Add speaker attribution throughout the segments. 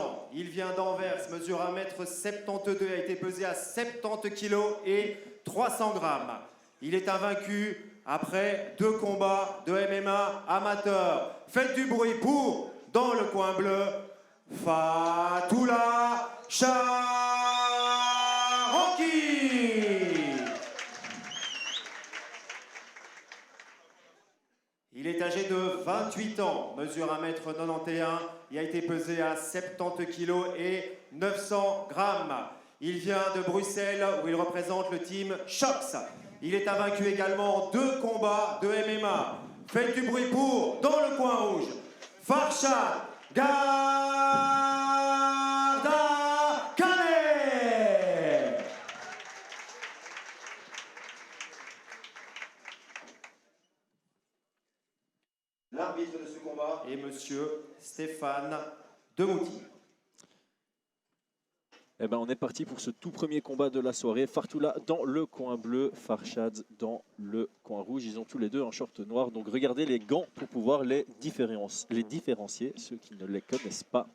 Speaker 1: ans, il vient d'Anvers, mesure 1,72 m, a été pesé à 70 kg et 300 grammes. Il est invaincu après 2 combats de MMA amateur. Faites du bruit pour, dans le coin bleu, Fatoula Charanki. Il est âgé de 28 ans, mesure 1,91 m, il a été pesé à 70 kg et 900 grammes. Il vient de Bruxelles où il représente le team Shox. Il est invaincu également en 2 combats de MMA. Faites du bruit pour, dans le coin rouge, Farshad Gardakane. L'arbitre de ce combat est monsieur Stéphane Demouty.
Speaker 2: Eh ben, on est parti pour ce tout premier combat de la soirée. Fatoula dans le coin bleu, Farshad dans le coin rouge. Ils ont tous les deux un short noir. Donc regardez les gants pour pouvoir les différencier, ceux qui ne les connaissent pas.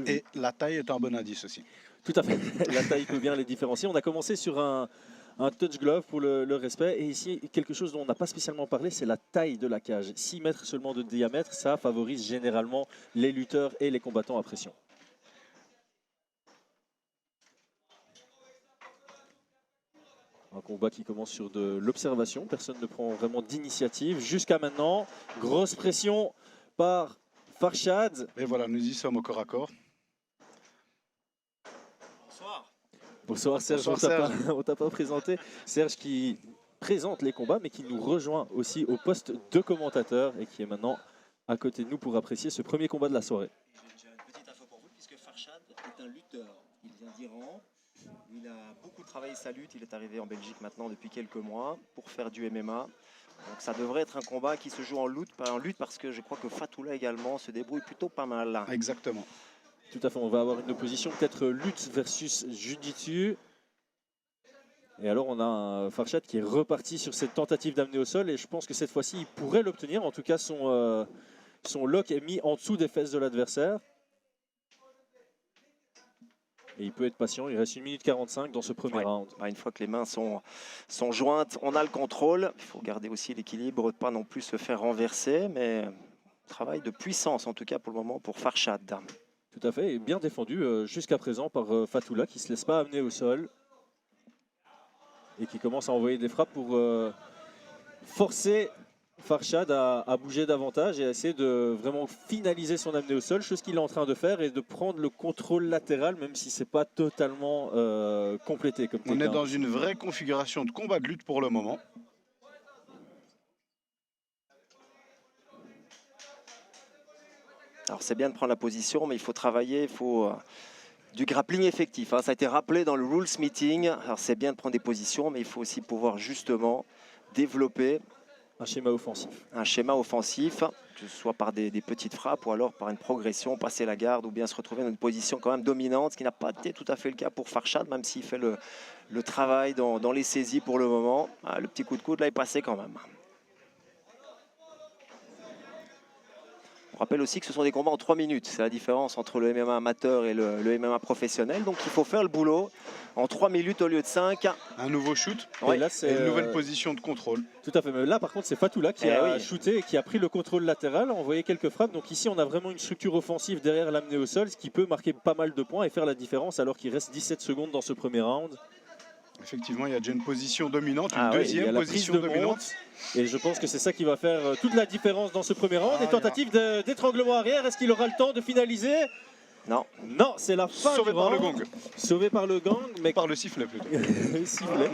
Speaker 3: Et la taille est un bon indice aussi.
Speaker 2: Tout à fait. La taille peut bien les différencier. On a commencé sur un touch glove pour le respect. Et ici, quelque chose dont on n'a pas spécialement parlé, c'est la taille de la cage. 6 mètres seulement de diamètre, ça favorise généralement les lutteurs et les combattants à pression. Un combat qui commence sur de l'observation. Personne ne prend vraiment d'initiative. Jusqu'à maintenant, grosse pression par Farshad.
Speaker 3: Et voilà, nous y sommes au corps à corps.
Speaker 1: Bonsoir.
Speaker 2: Bonsoir Serge,
Speaker 3: Bonsoir,
Speaker 2: on t'a pas présenté. Serge qui présente les combats mais qui nous rejoint aussi au poste de commentateur et qui est maintenant à côté de nous pour apprécier ce premier combat de la soirée.
Speaker 4: J'ai une petite info pour vous puisque Farshad est un lutteur. Il vient d'Iran. Il a beaucoup travaillé sa lutte. Il est arrivé en Belgique maintenant depuis quelques mois pour faire du MMA. Donc ça devrait être un combat qui se joue en lutte parce que je crois que Fatoula également se débrouille plutôt pas mal.
Speaker 3: Exactement.
Speaker 2: Tout à fait, on va avoir une opposition peut-être lutte versus jiu-jitsu. Et alors on a un Farshad qui est reparti sur cette tentative d'amener au sol et je pense que cette fois-ci il pourrait l'obtenir. En tout cas son lock est mis en dessous des fesses de l'adversaire. Et il peut être patient, il reste 1 minute 45 dans ce premier round.
Speaker 4: Une fois que les mains sont jointes, on a le contrôle. Il faut garder aussi l'équilibre, pas non plus se faire renverser, mais travail de puissance en tout cas pour le moment pour Farshad.
Speaker 2: Tout à fait, et bien défendu jusqu'à présent par Fatoula qui ne se laisse pas amener au sol. Et qui commence à envoyer des frappes pour forcer Farshad à bouger davantage et à essayer de vraiment finaliser son amenée au sol, chose qu'il est en train de faire et de prendre le contrôle latéral même si ce n'est pas totalement complété. Comme
Speaker 3: on est dans une vraie configuration de combat de lutte pour le moment.
Speaker 4: Alors c'est bien de prendre la position mais il faut travailler, il faut du grappling effectif. Ça a été rappelé dans le rules meeting. Alors c'est bien de prendre des positions mais il faut aussi pouvoir justement développer
Speaker 2: un schéma offensif.
Speaker 4: Un schéma offensif, que ce soit par des petites frappes ou alors par une progression, passer la garde ou bien se retrouver dans une position quand même dominante, ce qui n'a pas été tout à fait le cas pour Farshad, même s'il fait le travail dans les saisies pour le moment. Le petit coup de coude là est passé quand même. On rappelle aussi que ce sont des combats en 3 minutes. C'est la différence entre le MMA amateur et le MMA professionnel. Donc il faut faire le boulot en 3 minutes au lieu de 5.
Speaker 3: Un nouveau shoot
Speaker 2: et là, c'est
Speaker 3: une nouvelle position de contrôle.
Speaker 2: Tout à fait. Mais là par contre c'est Fatoula qui a shooté et qui a pris le contrôle latéral, envoyé quelques frappes. Donc ici on a vraiment une structure offensive derrière l'amener au sol, ce qui peut marquer pas mal de points et faire la différence alors qu'il reste 17 secondes dans ce premier round.
Speaker 3: Effectivement, il y a déjà une position dominante, une deuxième position dominante.
Speaker 2: Et je pense que c'est ça qui va faire toute la différence dans ce premier round. Des tentatives d'étranglement arrière. Est-ce qu'il aura le temps de finaliser?
Speaker 4: Non.
Speaker 2: Non, c'est la fin
Speaker 3: Sauvé
Speaker 2: du
Speaker 3: par
Speaker 2: round.
Speaker 3: le gong.
Speaker 2: Sauvé par le gong. Mais
Speaker 3: par le sifflet plutôt.
Speaker 2: Le sifflet.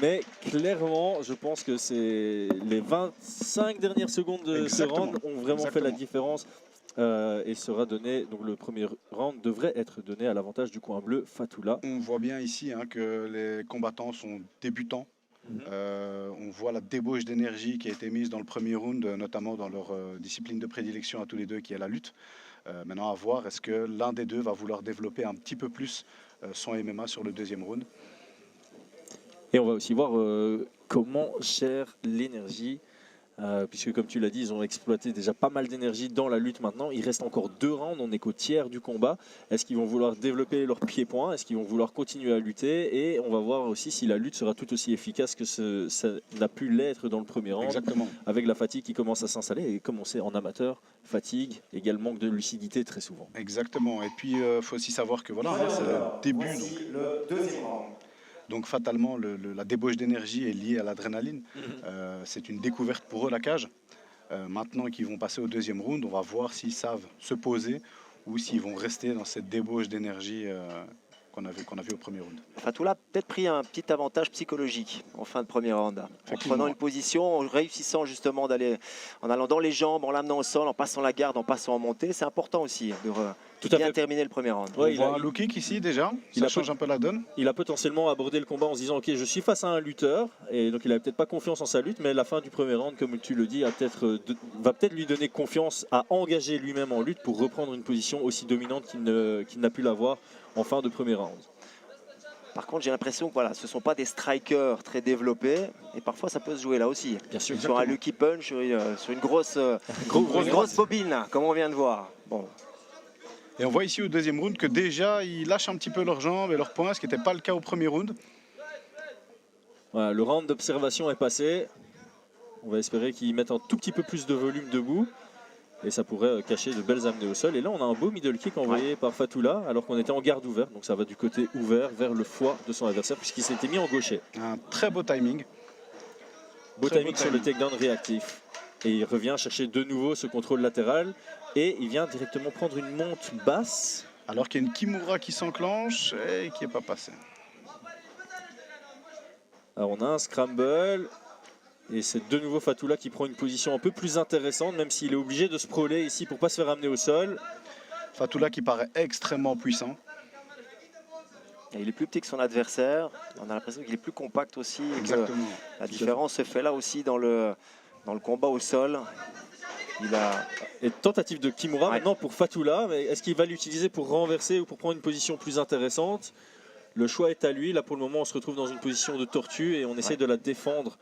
Speaker 2: Mais clairement, je pense que c'est les 25 dernières secondes de ce round ont vraiment fait la différence. Et sera donné, donc le premier round devrait être donné à l'avantage du coin bleu, Fatoula.
Speaker 3: On voit bien ici que les combattants sont débutants. On voit la débauche d'énergie qui a été mise dans le premier round, notamment dans leur discipline de prédilection à tous les deux qui est la lutte. Maintenant à voir, est-ce que l'un des deux va vouloir développer un petit peu plus son MMA sur le deuxième round.
Speaker 2: Et on va aussi voir comment gère l'énergie puisque comme tu l'as dit, ils ont exploité déjà pas mal d'énergie dans la lutte maintenant. Il reste encore 2 rounds, on n'est qu'au tiers du combat. Est-ce qu'ils vont vouloir développer leur pied-point? Est-ce qu'ils vont vouloir continuer à lutter? Et on va voir aussi si la lutte sera tout aussi efficace que ça n'a pu l'être dans le premier round.
Speaker 3: Exactement.
Speaker 2: Avec la fatigue qui commence à s'installer. Et comme on sait, en amateur, fatigue égale manque de lucidité très souvent.
Speaker 3: Exactement. Et puis, il faut aussi savoir que voilà, c'est le début.
Speaker 1: Voici le deuxième round.
Speaker 3: Donc fatalement, la débauche d'énergie est liée à l'adrénaline. C'est une découverte pour eux, la cage. Maintenant qu'ils vont passer au deuxième round, on va voir s'ils savent se poser ou s'ils vont rester dans cette débauche d'énergie qu'on a vu au premier round.
Speaker 4: Fatoula a peut-être pris un petit avantage psychologique en fin de premier round. En
Speaker 3: Effectivement.
Speaker 4: prenant une position, en réussissant justement en allant dans les jambes, en l'amenant au sol, en passant la garde, en passant en montée. C'est important aussi de
Speaker 2: Tout à
Speaker 4: bien
Speaker 2: fait.
Speaker 4: terminer le premier round.
Speaker 2: Ouais,
Speaker 3: On voit un low kick ici déjà,
Speaker 2: il
Speaker 3: ça
Speaker 2: a
Speaker 3: change un peu la donne.
Speaker 2: Il a potentiellement abordé le combat en se disant ok, je suis face à un lutteur, et donc il n'avait peut-être pas confiance en sa lutte, mais la fin du premier round, comme tu le dis, va peut-être lui donner confiance à engager lui-même en lutte pour reprendre une position aussi dominante qu'il n'a pu l'avoir en fin de premier round.
Speaker 4: Par contre, j'ai l'impression que voilà, ce ne sont pas des strikers très développés, et parfois ça peut se jouer là aussi.
Speaker 2: Bien sûr.
Speaker 4: Sur un lucky punch, sur une grosse bobine, là, comme on vient de voir. Bon.
Speaker 3: Et on voit ici au deuxième round que déjà ils lâchent un petit peu leurs jambes et leurs poings, ce qui n'était pas le cas au premier round.
Speaker 2: Voilà, le round d'observation est passé. On va espérer qu'ils mettent un tout petit peu plus de volume debout. Et ça pourrait cacher de belles amenées au sol. Et là, on a un beau middle kick envoyé par Fatoula, alors qu'on était en garde ouverte. Donc ça va du côté ouvert vers le foie de son adversaire, puisqu'il s'était mis en gaucher.
Speaker 3: Un très beau timing.
Speaker 2: Beau
Speaker 3: Très
Speaker 2: timing
Speaker 3: beau
Speaker 2: sur le
Speaker 3: timing.
Speaker 2: takedown réactif. Et il revient chercher de nouveau ce contrôle latéral. Et il vient directement prendre une monte basse.
Speaker 3: Alors qu'il y a une Kimura qui s'enclenche et qui n'est pas passée.
Speaker 2: Alors on a un scramble. Et c'est de nouveau Fatoula qui prend une position un peu plus intéressante, même s'il est obligé de se proler ici pour ne pas se faire amener au sol.
Speaker 3: Fatoula qui paraît extrêmement puissant.
Speaker 4: Et il est plus petit que son adversaire. On a l'impression qu'il est plus compact aussi. Et que
Speaker 3: Exactement.
Speaker 4: la différence se fait là aussi dans le combat au sol. Il a...
Speaker 2: Et tentative de Kimura
Speaker 4: Ouais.
Speaker 2: maintenant pour Fatoula. Mais est-ce qu'il va l'utiliser pour renverser ou pour prendre une position plus intéressante? Le choix est à lui. Là, pour le moment, on se retrouve dans une position de tortue et on essaie de la défendre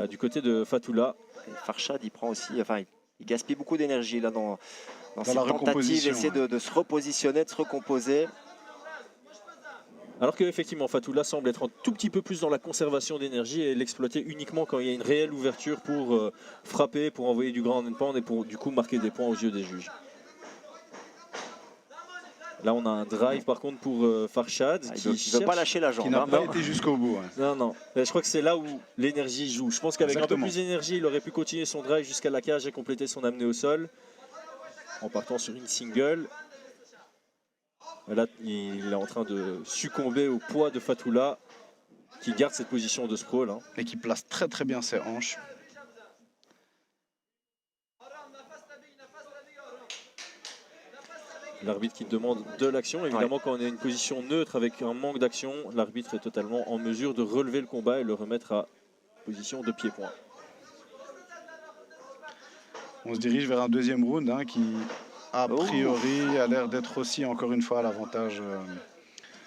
Speaker 2: du côté de Fatoula.
Speaker 4: Et Farshad, il prend aussi, enfin, il gaspille beaucoup d'énergie là dans ses
Speaker 3: la
Speaker 4: tentatives,
Speaker 3: recomposition,
Speaker 4: essayer de se repositionner, de se recomposer.
Speaker 2: Alors qu'effectivement, Fatoula semble être un tout petit peu plus dans la conservation d'énergie et l'exploiter uniquement quand il y a une réelle ouverture pour frapper, pour envoyer du grand and pound et pour du coup marquer des points aux yeux des juges. Là, on a un drive par contre pour Farshad
Speaker 4: Il ne veut pas lâcher la jambe.
Speaker 3: Qui n'a
Speaker 4: hein.
Speaker 3: pas été jusqu'au bout. Ouais.
Speaker 2: Non, non. Je crois que c'est là où l'énergie joue. Je pense qu'avec un peu
Speaker 3: Exactement.
Speaker 2: plus d'énergie, il aurait pu continuer son drive jusqu'à la cage et compléter son amenée au sol en partant sur une single. Là, il est en train de succomber au poids de Fatoula qui garde cette position de sprawl. Hein.
Speaker 3: Et qui place très très bien ses hanches.
Speaker 2: L'arbitre qui demande de l'action. Évidemment, quand on est une position neutre avec un manque d'action, l'arbitre est totalement en mesure de relever le combat et le remettre à position de pied-point.
Speaker 3: On se dirige vers un deuxième round qui, a priori, a l'air d'être aussi encore une fois à l'avantage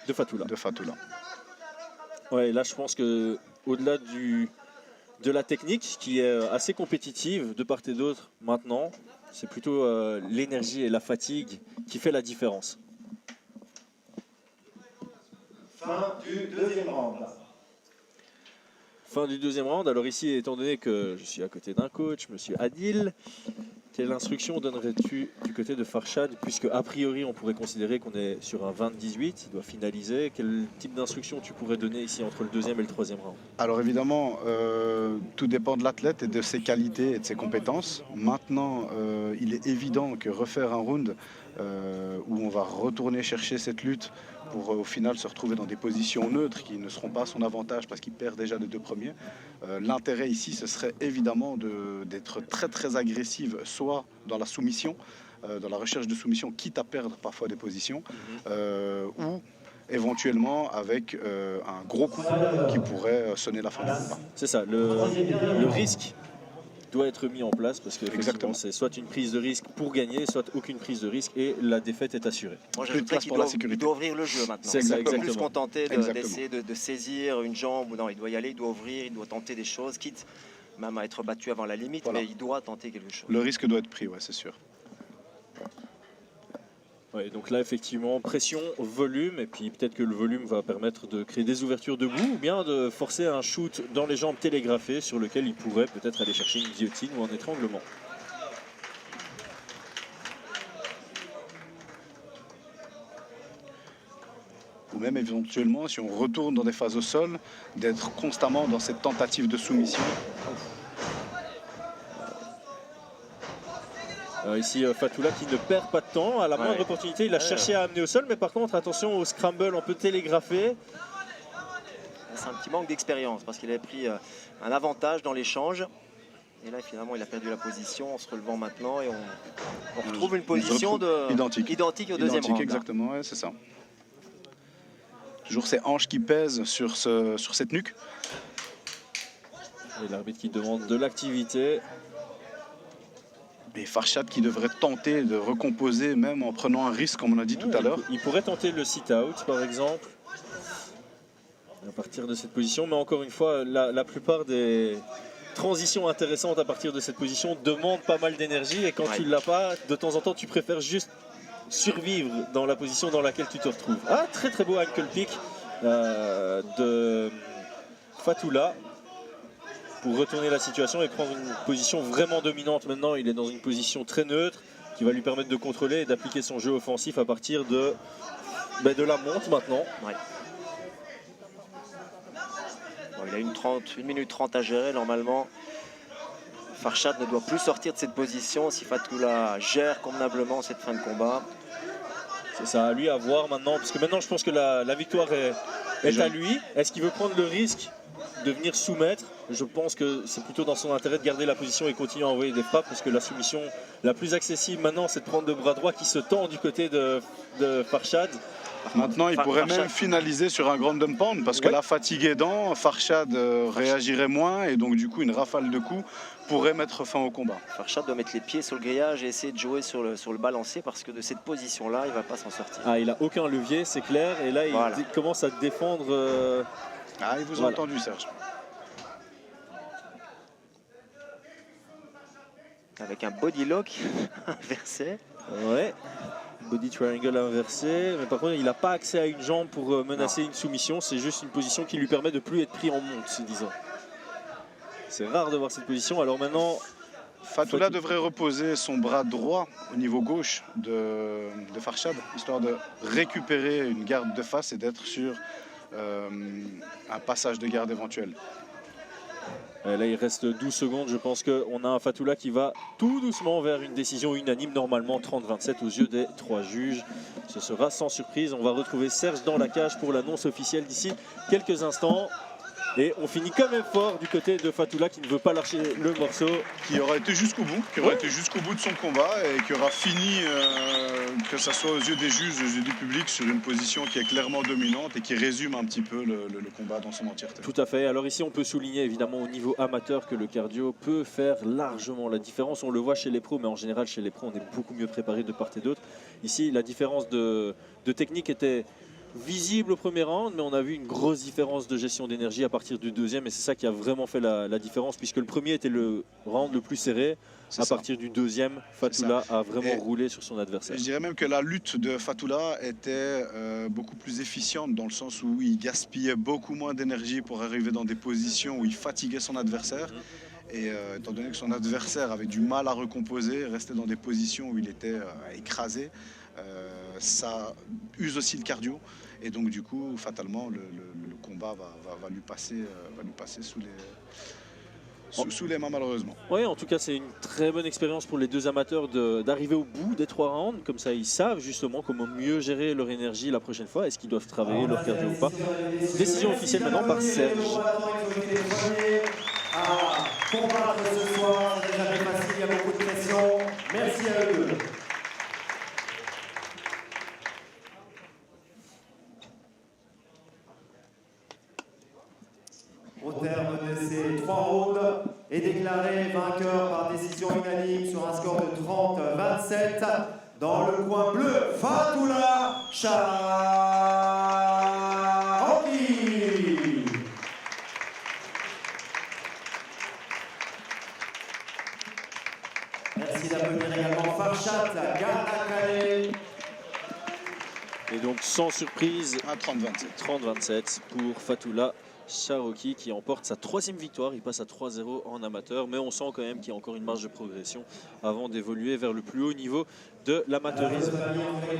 Speaker 2: De Fatoula.
Speaker 3: de Fatoula.
Speaker 2: Ouais, là, je pense que au-delà de la technique qui est assez compétitive de part et d'autre maintenant, c'est plutôt l'énergie et la fatigue qui fait la différence.
Speaker 1: Fin du deuxième round.
Speaker 2: Fin du deuxième round. Alors ici, étant donné que je suis à côté d'un coach, monsieur Adil, quelle instruction donnerais-tu du côté de Farshad, puisque a priori on pourrait considérer qu'on est sur un 20-18, il doit finaliser. Quel type d'instruction tu pourrais donner ici entre le deuxième et le troisième round?
Speaker 3: Alors évidemment, tout dépend de l'athlète et de ses qualités et de ses compétences. Maintenant, il est évident que refaire un round où on va retourner chercher cette lutte pour au final se retrouver dans des positions neutres qui ne seront pas à son avantage parce qu'il perd déjà les deux premiers. L'intérêt ici, ce serait évidemment d'être très très agressive, soit dans la soumission, dans la recherche de soumission, quitte à perdre parfois des positions, ou éventuellement avec un gros coup qui pourrait sonner la fin du combat.
Speaker 2: C'est ça, le risque doit être mis en place parce que
Speaker 3: Exactement.
Speaker 2: c'est soit une prise de risque pour gagner, soit aucune prise de risque et la défaite est assurée.
Speaker 4: Moi,
Speaker 3: Plus de
Speaker 4: j'ajouterais
Speaker 3: place
Speaker 4: qu'il
Speaker 3: pour la
Speaker 4: doit,
Speaker 3: sécurité.
Speaker 4: il doit ouvrir le jeu maintenant.
Speaker 2: C'est ça,
Speaker 4: Il ne peut plus se
Speaker 2: exactement.
Speaker 4: contenter
Speaker 3: Exactement.
Speaker 4: d'essayer de saisir une jambe. Non, il doit y aller, il doit ouvrir, il doit tenter des choses, quitte même à être battu avant la limite,
Speaker 3: Voilà.
Speaker 4: mais il doit tenter quelque chose.
Speaker 3: Le risque doit être pris, ouais, c'est sûr.
Speaker 2: Ouais, donc là, effectivement, pression, volume, et puis peut-être que le volume va permettre de créer des ouvertures debout, ou bien de forcer un shoot dans les jambes télégraphées sur lequel il pourrait peut-être aller chercher une guillotine ou un étranglement.
Speaker 3: Ou même éventuellement, si on retourne dans des phases au sol, d'être constamment dans cette tentative de soumission.
Speaker 2: Ici, Fatoula qui ne perd pas de temps. À la moindre opportunité, il a cherché à amener au sol, mais par contre, attention au scramble un peu télégraphé.
Speaker 4: C'est un petit manque d'expérience parce qu'il avait pris un avantage dans l'échange. Et là, finalement, il a perdu la position en se relevant maintenant et on retrouve une position identique au deuxième round.
Speaker 3: Exactement, ouais, c'est ça. Toujours ces hanches qui pèsent sur cette nuque.
Speaker 2: Et l'arbitre qui demande de l'activité.
Speaker 3: Et Farshad qui devrait tenter de recomposer même en prenant un risque, comme on a dit tout à l'heure.
Speaker 2: Il pourrait tenter le sit-out, par exemple, à partir de cette position. Mais encore une fois, la plupart des transitions intéressantes à partir de cette position demandent pas mal d'énergie. Et quand tu ne l'as pas, de temps en temps, tu préfères juste survivre dans la position dans laquelle tu te retrouves. Ah, très très beau ankle pick de Fatoula pour retourner la situation et prendre une position vraiment dominante. Maintenant, il est dans une position très neutre qui va lui permettre de contrôler et d'appliquer son jeu offensif à partir de la monte maintenant.
Speaker 4: Ouais. Bon, il a 1 minute 30 à gérer normalement. Farshad ne doit plus sortir de cette position si Fatoula gère convenablement cette fin de combat.
Speaker 2: C'est ça, à lui à voir maintenant, parce que maintenant je pense que la victoire est à lui. Est-ce qu'il veut prendre le risque de venir soumettre? Je pense que c'est plutôt dans son intérêt de garder la position et continuer à envoyer des frappes, parce que la soumission la plus accessible maintenant, c'est de prendre le bras droit qui se tend du côté de Farshad.
Speaker 3: Maintenant, il pourrait même finaliser sur un grand dump pound, parce que là, fatigué aidant, Farshad réagirait moins, et donc du coup, une rafale de coups pourrait mettre fin au combat.
Speaker 4: Farshad doit mettre les pieds sur le grillage et essayer de jouer sur le balancier, parce que de cette position-là, il ne va pas s'en sortir.
Speaker 2: Ah, il n'a aucun levier, c'est clair, et là, il commence à défendre...
Speaker 3: Ah, il vous a entendu, Serge.
Speaker 4: Avec un body lock inversé.
Speaker 2: Ouais, body triangle inversé, mais par contre il n'a pas accès à une jambe pour menacer une soumission, c'est juste une position qui lui permet de plus être pris en monte, disons. C'est rare de voir cette position, alors maintenant...
Speaker 3: Fatoula devrait reposer son bras droit au niveau gauche de Farshad, histoire de récupérer une garde de face et d'être sur un passage de garde éventuel.
Speaker 2: Là, il reste 12 secondes. Je pense qu'on a un Fatoula qui va tout doucement vers une décision unanime, normalement 30-27 aux yeux des 3 juges. Ce sera sans surprise. On va retrouver Serge dans la cage pour l'annonce officielle d'ici quelques instants. Et on finit quand même fort du côté de Fatoula qui ne veut pas lâcher le morceau.
Speaker 3: Qui aura été jusqu'au bout, de son combat et qui aura fini, que ce soit aux yeux des juges, aux yeux du public, sur une position qui est clairement dominante et qui résume un petit peu le combat dans son entièreté.
Speaker 2: Tout à fait. Alors ici, on peut souligner évidemment au niveau amateur que le cardio peut faire largement la différence. On le voit chez les pros, mais en général chez les pros, on est beaucoup mieux préparé de part et d'autre. Ici, la différence de technique était visible au premier round, mais on a vu une grosse différence de gestion d'énergie à partir du deuxième, et c'est ça qui a vraiment fait la différence, puisque le premier était le round le plus serré. À partir du deuxième, Fatoula a vraiment roulé sur son adversaire.
Speaker 3: Je dirais même que la lutte de Fatoula était beaucoup plus efficiente, dans le sens où il gaspillait beaucoup moins d'énergie pour arriver dans des positions où il fatiguait son adversaire. Et étant donné que son adversaire avait du mal à recomposer, restait dans des positions où il était écrasé, ça use aussi le cardio. Et donc du coup, fatalement, le combat va lui passer sous les mains, malheureusement.
Speaker 2: Oui, en tout cas, c'est une très bonne expérience pour les deux amateurs d'arriver au bout des 3 rounds. Comme ça, ils savent justement comment mieux gérer leur énergie la prochaine fois. Est-ce qu'ils doivent travailler leur cardio ou pas? Décision officielle maintenant par Serge.
Speaker 1: À combattre ce soir, c'est jamais facile, il y a beaucoup de pression. Merci à eux deux. Au terme de ces 3 rounds, est déclaré vainqueur par décision unanime sur un score de 30-27 dans le coin bleu, Fatoula Charoki. Merci d'applaudir également Farshad Gardakale.
Speaker 2: Et donc sans surprise,
Speaker 3: À 30-27.
Speaker 2: 30-27 pour Fatoula Charoki qui emporte sa 3e victoire. Il passe à 3-0 en amateur, mais on sent quand même qu'il y a encore une marge de progression avant d'évoluer vers le plus haut niveau de l'amateurisme.